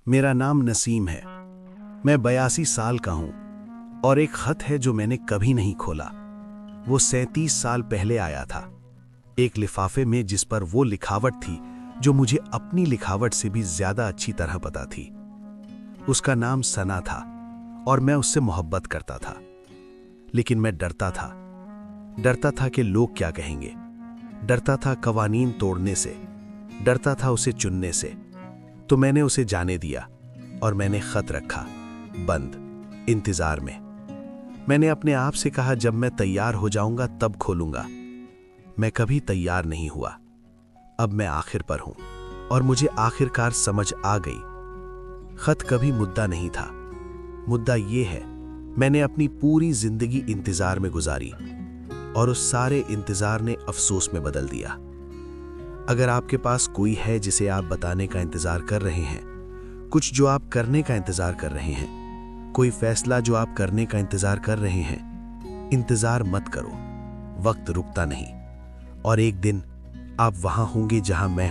मेरा नाम नसीम है। मैं 82 साल का हूं और एक खत है जो मैंने कभी नहीं खोला। वो 37 साल पहले आया था, एक लिफाफे में जिस पर वो लिखावट थी जो मुझे अपनी लिखावट से भी ज्यादा अच्छी तरह पता थी। उसका नाम सना था और मैं उससे मोहब्बत करता था, लेकिन मैं डरता था। डरता था कि लोग क्या कहेंगे, डरता था कवानीन तोड़ने से, डरता था उसे चुनने से। तो मैंने उसे जाने दिया और मैंने खत रखा बंद, इंतजार में। मैंने अपने आप से कहा जब मैं तैयार हो जाऊंगा तब खोलूंगा। मैं कभी तैयार नहीं हुआ। अब मैं आखिर पर हूं और मुझे आखिरकार समझ आ गई, खत कभी मुद्दा नहीं था। मुद्दा ये है, मैंने अपनी पूरी जिंदगी इंतजार में गुजारी और उस सारे इंतजार ने अफसोस में बदल दिया। अगर आपके पास कोई है जिसे आप बताने का इंतजार कर रहे हैं, कुछ जो आप करने का इंतजार कर रहे हैं, कोई फैसला जो आप करने का इंतजार कर रहे हैं, इंतजार मत करो। वक्त रुकता नहीं और एक दिन आप वहां होंगे जहां मैं